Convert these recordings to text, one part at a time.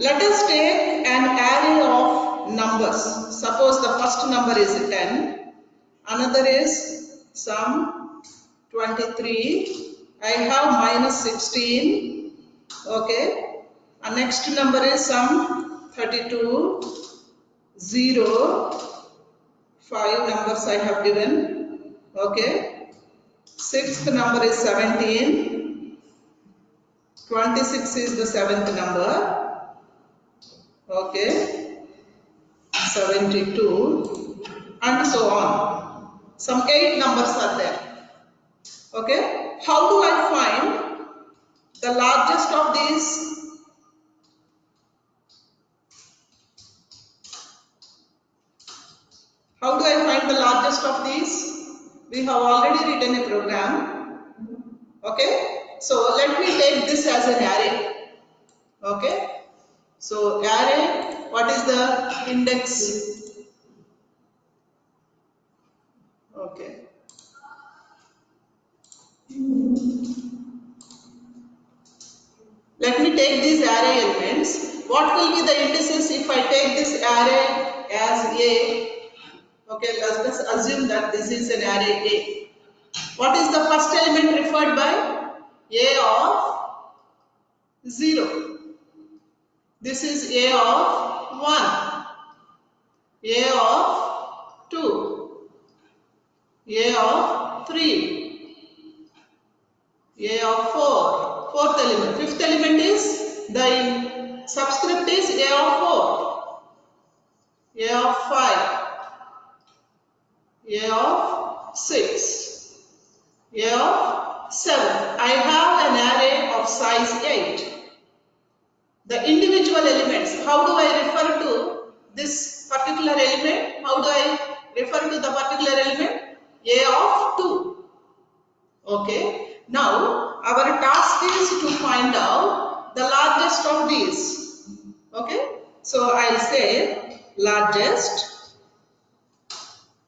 Let us take an array of numbers. Suppose the first number is 10, another is some 23, I have minus 16, okay, and next number is some 32, 0, 5 numbers I have given, okay, sixth number is 17, 26 is the seventh number, okay, 72, and so on. Some 8 numbers are there. Okay, how do I find the largest of these? How do I find the largest of these? We have already written a program. Okay, so let me take this as an array. Okay, so array, what is the index? Okay. Let me take these array elements. What will be the indices if I take this array as A? Okay, let us assume that this is an array A. What is the first element referred by? A of 0. This is A of 1. A of 2. A of 3. A of 4. Fourth element. Fifth element is, the subscript is A of 4. A of 5. A of 6. A of 7. I have an array of size 8. The individual elements, how do I refer to this particular element? How do I refer to the particular element? A of 2. Okay. Now, our task is to find out the largest of these. Okay. So, I'll say largest.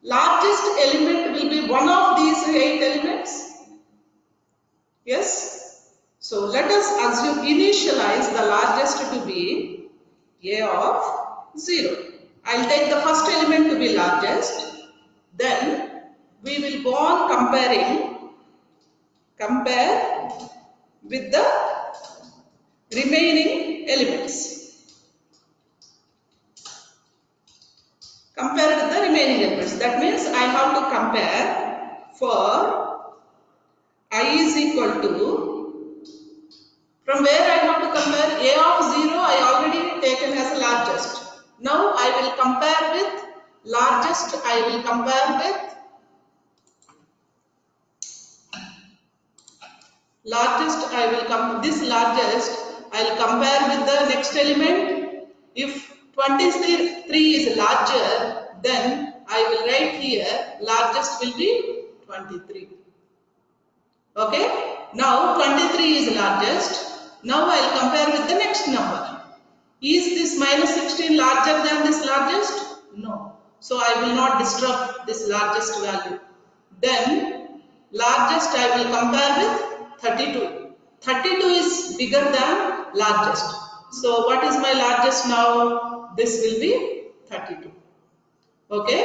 Largest element will be one of these 8 elements. Yes. So let us assume, initialize the largest to be A of 0. I'll take the first element to be largest. Then we will go on compare with the remaining elements. Compare with the remaining elements. That means I have to compare for I is equal to, from where I have to compare? A of 0 I already taken as largest. Now I will compare with largest, I will compare with largest, this largest I will compare with the next element. If 23 is larger, then I will write here largest will be 23. Okay, now 23 is largest. Now I will compare with the next number. Is this minus 16 larger than this largest? No. So I will not disturb this largest value. Then largest I will compare with 32. 32 is bigger than largest. So what is my largest now? This will be 32. Okay.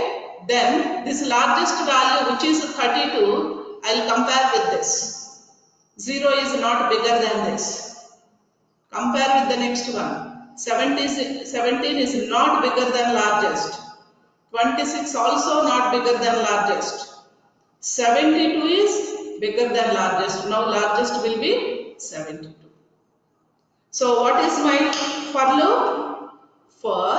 Then this largest value, which is 32, I will compare with this. 0 is not bigger than this. Compare with the next one. 17 is not bigger than largest. 26 also not bigger than largest. 72 is bigger than largest. Now largest will be 72. So what is my for loop? For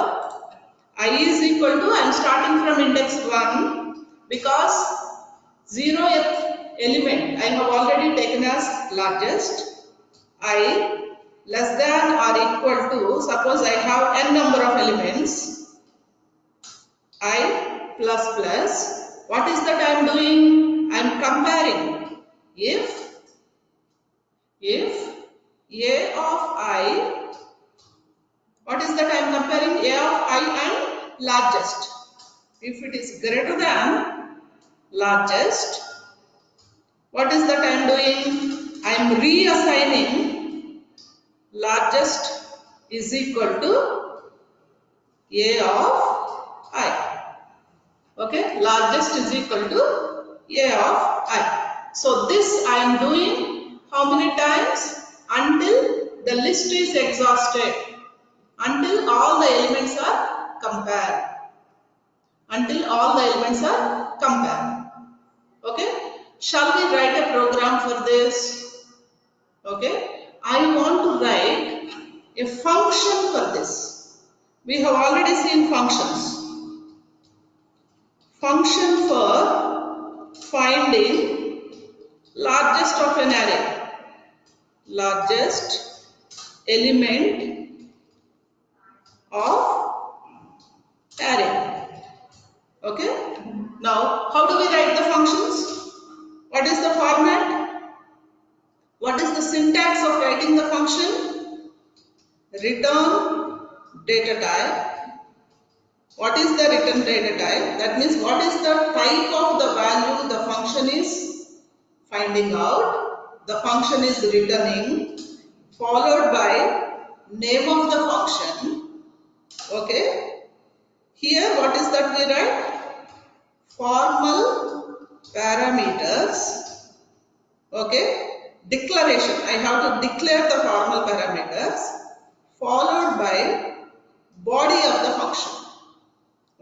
I is equal to, I am starting from index 1 because 0th element I have already taken as largest. I less than or equal to, suppose I have n number of elements, I plus plus, what is that I am doing? I am comparing. If A of I, what is that I am comparing? A of I and largest. If it is greater than largest, what is that I am doing? I am reassigning largest is equal to A of I. Okay, largest is equal to A of I. So this I am doing how many times? Until the list is exhausted, until all the elements are compared. Until all the elements are compared. Okay, shall we write a program for this? Okay, I want to write a function for this. We have already seen functions. Function for finding largest of an array. Largest element of array. Okay. Now, how do we write the functions? What is the format? What is the syntax of writing the function? Return data type. What is the return data type? That means what is the type of the value the function is finding out. The function is returning, followed by name of the function. Okay. Here what is that we write? Formal parameters. Okay. Declaration. I have to declare the formal parameters, followed by body of the function.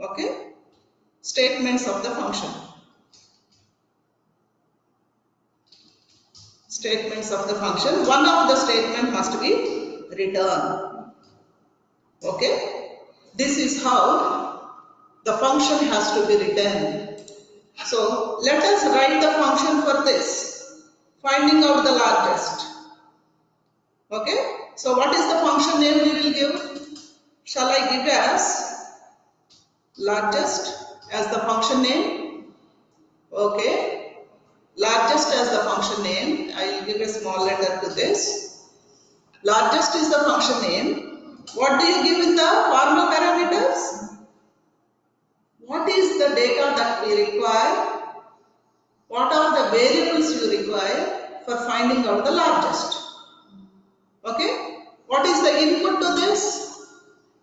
Okay. Statements of the function. Statements of the function. One of the statement must be return. Okay. This is how the function has to be written. So let us write the function for this. Finding out the largest. Okay. So what is the function name we will give? Shall I give as largest as the function name? Okay. Largest as the function name. I will give a small letter to this. Largest is the function name. What do you give in the formal parameters? What is the data that we require? What are the variables you require for finding out the largest? Okay. What is the input to this?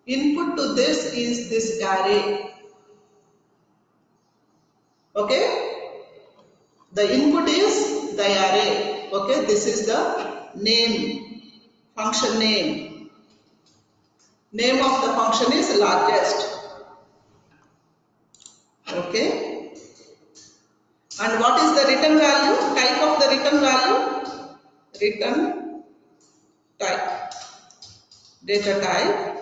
Input to this is this array. Okay. The input is the array. Okay. This is the name, function name. Name of the function is largest. Okay. And what is the return value? Type of the return value? Return type. Data type.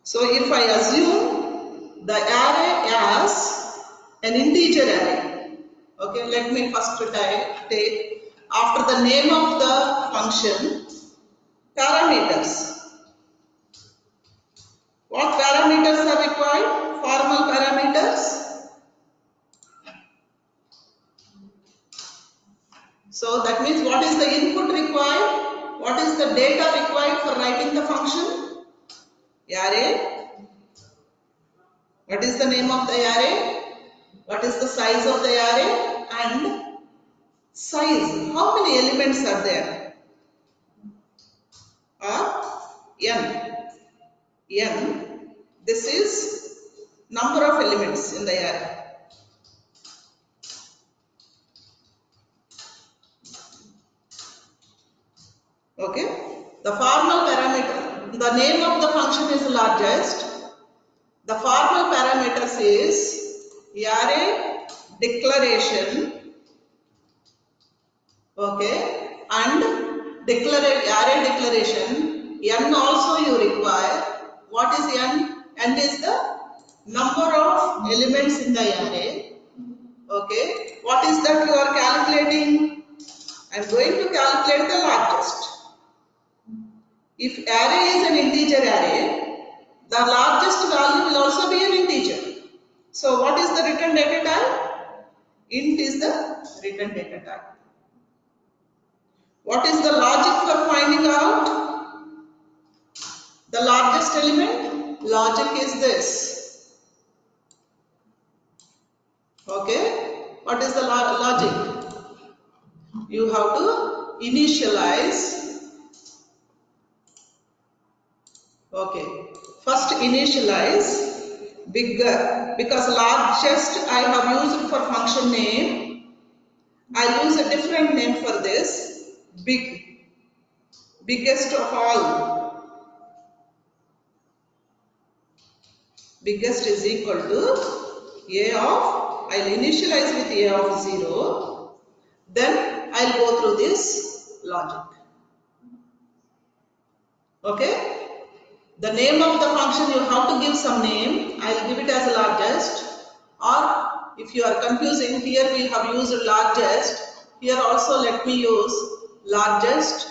So if I assume the array as an integer array. Okay, let me first take after the name of the function parameters. What parameters are required? Formal parameters. So that means what is the input required? What is the data required for writing the function? Array. What is the name of the array? What is the size of the array? And size. How many elements are there? N. N. This is number of elements in the array. Okay. The formal parameter. The name of the function is largest. The formal parameters is array declaration. Okay. And array declaration. N also you require. What is N? N is the number of elements in the array. Okay. What is that you are calculating? I am going to calculate the largest. If array is an integer array, the largest value will also be an integer. So what is the return data type? Int is the return data type. What is the logic for finding out the largest element? Logic is this. Okay. What is the logic? You have to initialize Okay. First initialize bigger, because largest I have used for function name. I'll use a different name for this. Big, biggest of all. Biggest is equal to a of, I'll initialize with a of 0. Then I'll go through this logic. Okay. The name of the function, you have to give some name. I'll give it as largest, or if you are confusing, here we have used largest. Here also let me use largest.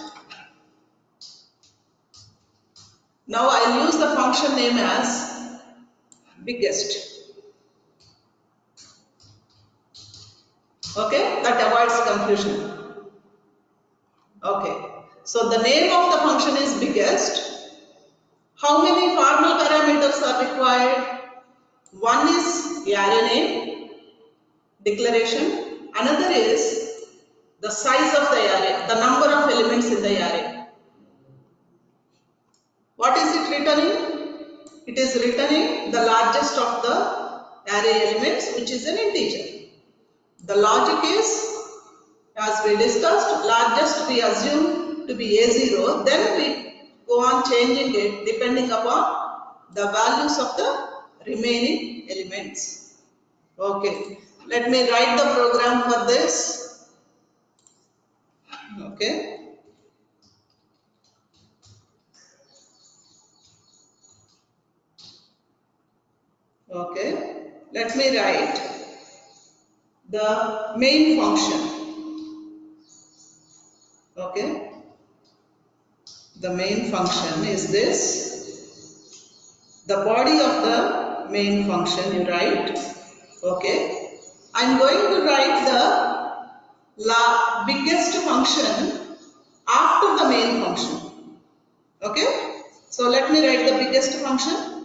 Now I'll use the function name as biggest. Okay, that avoids confusion. Okay, so the name of the function is biggest. How many formal parameters are required? One is array name, declaration. Another is the size of the array, the number of elements in the array. What is it returning? It is returning the largest of the array elements, which is an integer. The logic is, as we discussed, largest we assume to be A0, then we go on changing it depending upon the values of the remaining elements. Okay, let me write the program for this. Okay. Okay, let me write the main function. Okay, the main function is this. The body of the main function you write. Okay, I'm going to write the biggest function after the main function. Okay, so let me write the biggest function.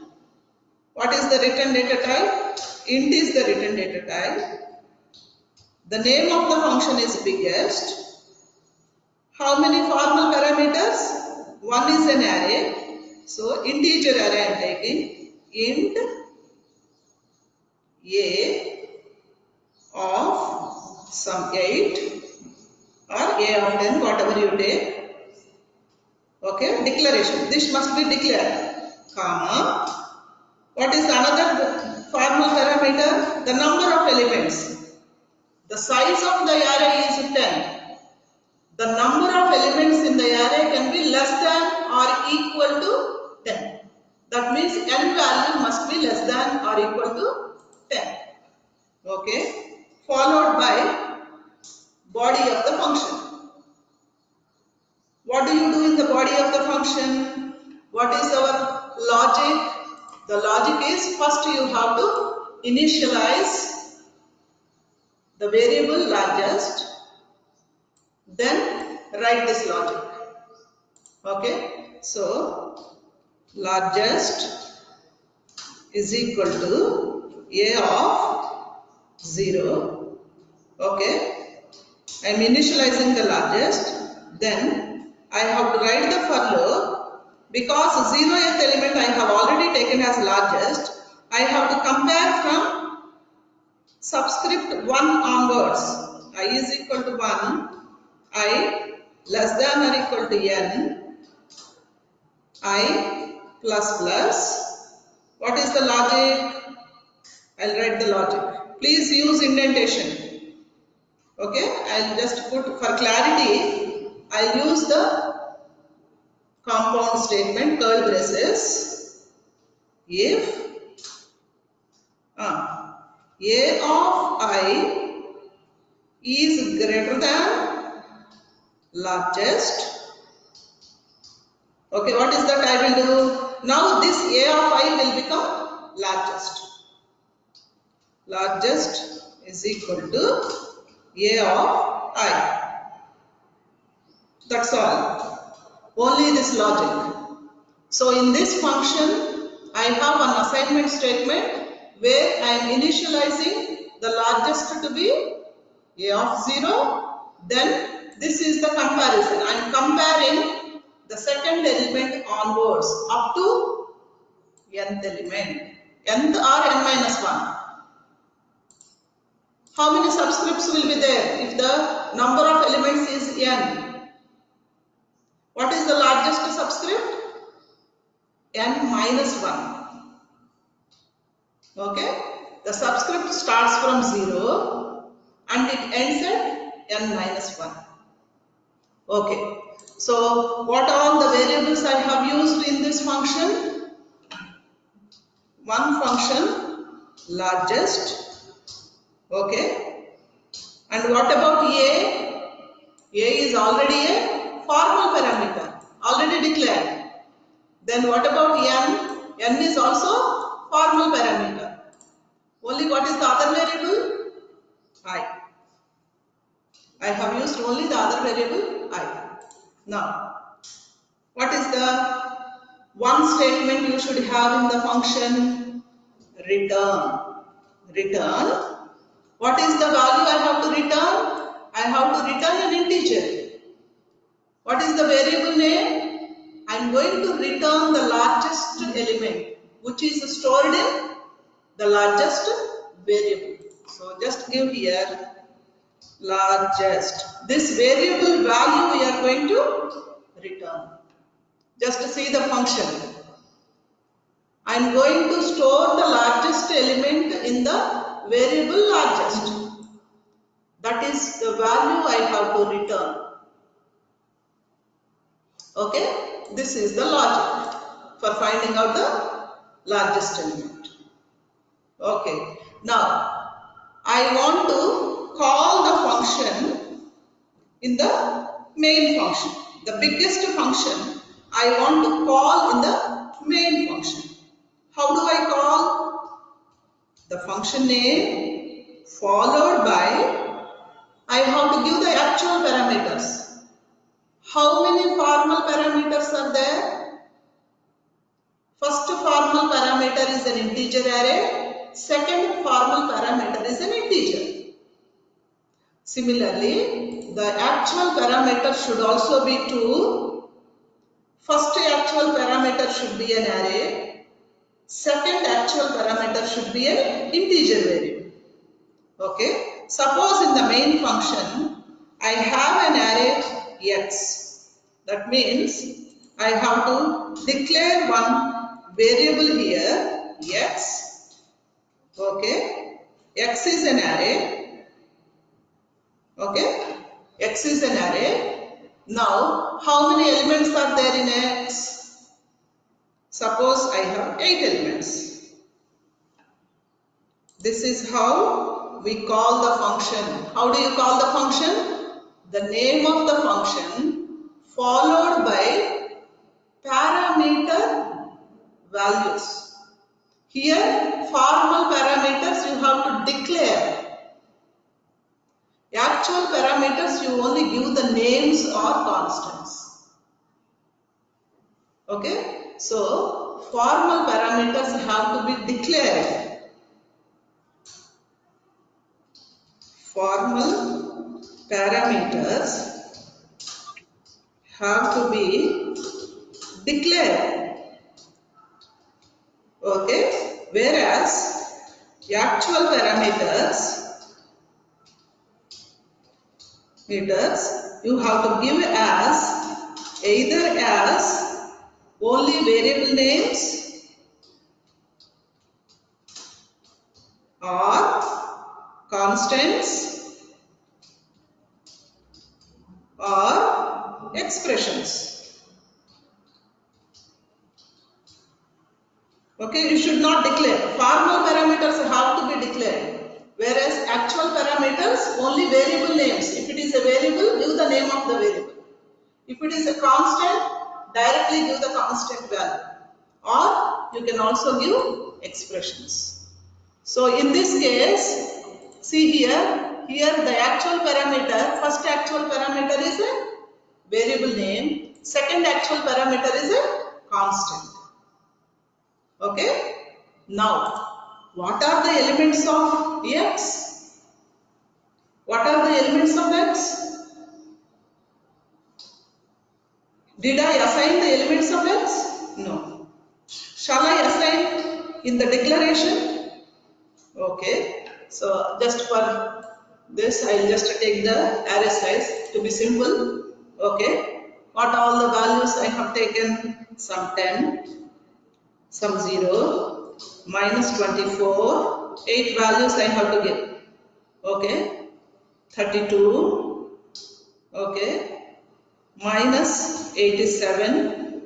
What is the return data type? Int is the return data type. The name of the function is biggest. How many formal parameters? One is an array. So integer array I am taking. Int a of some 8 or a of 10, whatever you take. Okay, declaration. This must be declared. Comma. What is another formal parameter? The number of elements. The size of the array is 10. The number of elements in the array can be less than or equal to 10. That means n value must be less than or equal to 10. Okay. Followed by body of the function. What do you do in the body of the function? What is our logic? The logic is, first you have to initialize the variable largest, then write this logic. Okay, so largest is equal to a of 0. Okay, I am initializing the largest, then I have to write the for loop. Because 0th element I have already taken as largest, I have to compare from subscript 1 onwards. I is equal to 1, I less than or equal to n, I plus plus. What is the logic? I'll write the logic. Please use indentation. Okay, I'll just put, for clarity, I'll use the compound statement, curly braces. If a of I is greater than largest. Okay, what is that I will do? Now this a of I will become largest. Largest is equal to a of I. That's all. Only this logic. So in this function, I have an assignment statement where I am initializing the largest to be a of 0. Then this is the comparison. I am comparing the second element onwards up to nth element, nth or n minus 1. How many subscripts will be there if the number of elements is n? What is the largest subscript? N minus 1. Okay? The subscript starts from 0 and it ends at n minus 1. Okay. So, what all the variables I have used in this function? One function, largest. Okay. And what about A? A is already a formal parameter, already declared. Then what about n? N is also formal parameter. Only what is the other variable? I. I have used only the other variable I. Now, what is the one statement you should have in the function? Return. Return. What is the value I have to return? I have to return an integer. What is the variable name? I am going to return the largest element which is stored in the largest variable. So just give here largest. This variable value we are going to return. Just see the function. I am going to store the largest element in the variable largest. That is the value I have to return. Okay, this is the logic for finding out the largest element. Okay, now I want to call the function in the main function. The biggest function I want to call in the main function. How do I call? The function name followed by, I have to give the actual parameters. How many formal parameters are there? First formal parameter is an integer array. Second formal parameter is an integer. Similarly, the actual parameter should also be 2. First actual parameter should be an array. Second actual parameter should be an integer variable. Okay. Suppose in the main function, I have an array x. That means I have to declare one variable here, x. Okay. X is an array. Okay. X is an array. Now, how many elements are there in x? Suppose I have 8 elements. This is how we call the function. How do you call the function? The name of the function followed by parameter values. Here, formal parameters you have to declare. Actual parameters you only give the names or constants. Okay? So, formal parameters have to be declared. Formal parameters have to be declared. Okay? Whereas actual parameters you have to give as either as only variable names or constants or expressions. Okay, you should not declare. Formal parameters have to be declared, whereas actual parameters only variable names. If it is a variable, give the name of the variable. If it is a constant, directly give the constant value, or you can also give expressions. So in this case, see here the actual parameter, first actual parameter is a variable name, second actual parameter is a constant. Okay. Now, what are the elements of x? What are the elements of x? Did I assign the elements of x? No. Shall I assign in the declaration. Okay, so just for this I'll just take the array size to be simple. Okay, what all the values I have taken? Some 10, some 0, minus 24, 8 values I have to give. Okay, 32, okay, minus 87,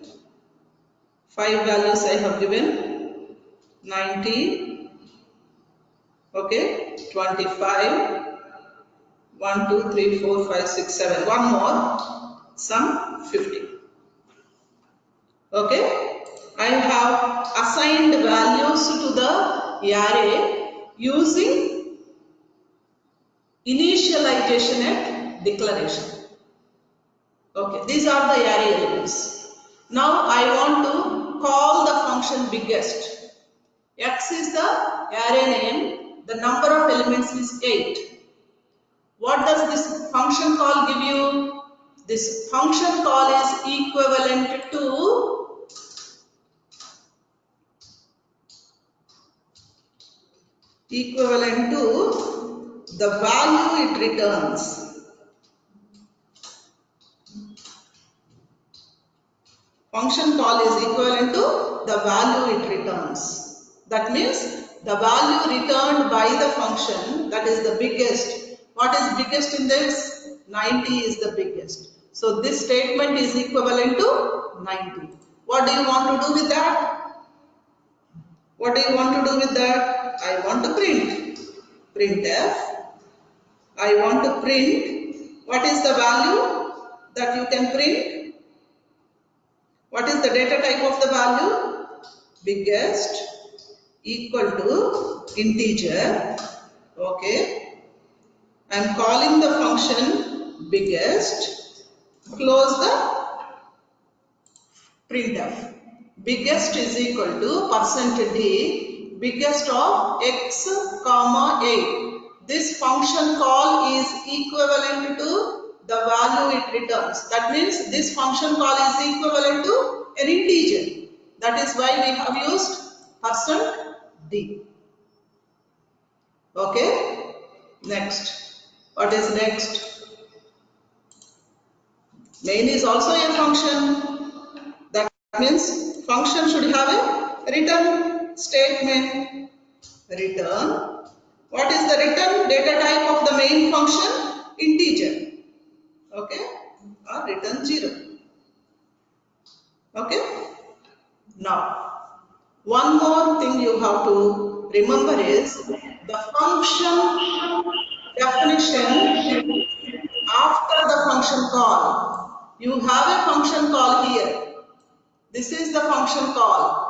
5 values I have given, 90, okay, 25, 1, 2, 3, 4, 5, 6, 7, one more, some 50. Okay, I have assigned values to the array using initialization and declaration. Okay, these are the array elements. Now I want to call the function biggest. X is the array name, the number of elements is 8. What does this function call give you? This function call is equivalent to the value it returns. Function call is equivalent to the value it returns. That means the value returned by the function, that is the biggest. What is biggest in this? 90 is the biggest. So this statement is equivalent to 90. What do you want to do with that? What do you want to do with that? I want to print. Printf. I want to print. What is the value that you can print? What is the data type of the value? Biggest equal to integer. Okay. I am calling the function biggest. Close the printf. Biggest is equal to %d biggest of x comma 8. This function call is equivalent to the value it returns. That means this function call is equivalent to an integer. That is why we have used %d. Okay. Next. What is next? Main is also a function. That means function should have a return statement. Return. What is the return data type of the main function? Integer. Okay. Or return 0. Okay. Now, one more thing you have to remember is the function definition after the function call. You have a function call here. This is the function call.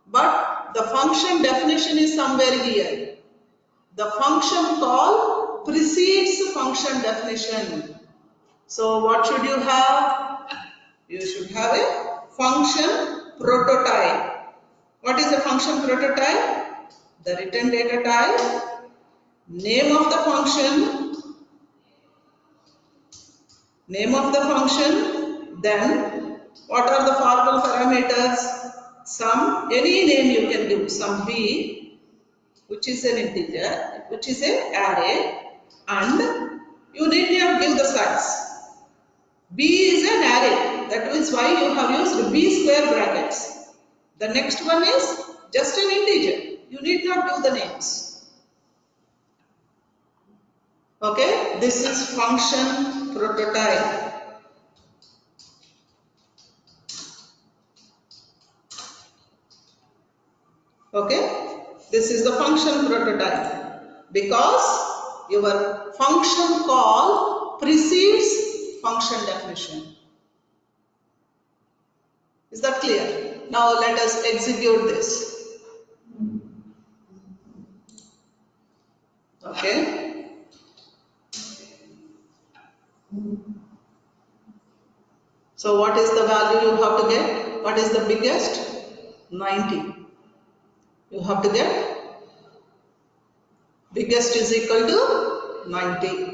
But the function definition is somewhere here. The function call precedes function definition. So what should you have? You should have a function prototype. What is a function prototype? The return data type, name of the function, then what are the formal parameters? Some, any name you can give, some b, which is an integer, which is an array, and you need not give the size. b is an array, that is why you have used b square brackets. The next one is just an integer, you need not give the names. Okay, this is function prototype. Okay, this is the function prototype because your function call precedes function definition. Is that clear? Now let us execute this. Okay. So what is the value you have to get? What is the biggest? 90. You have to get biggest is equal to 90.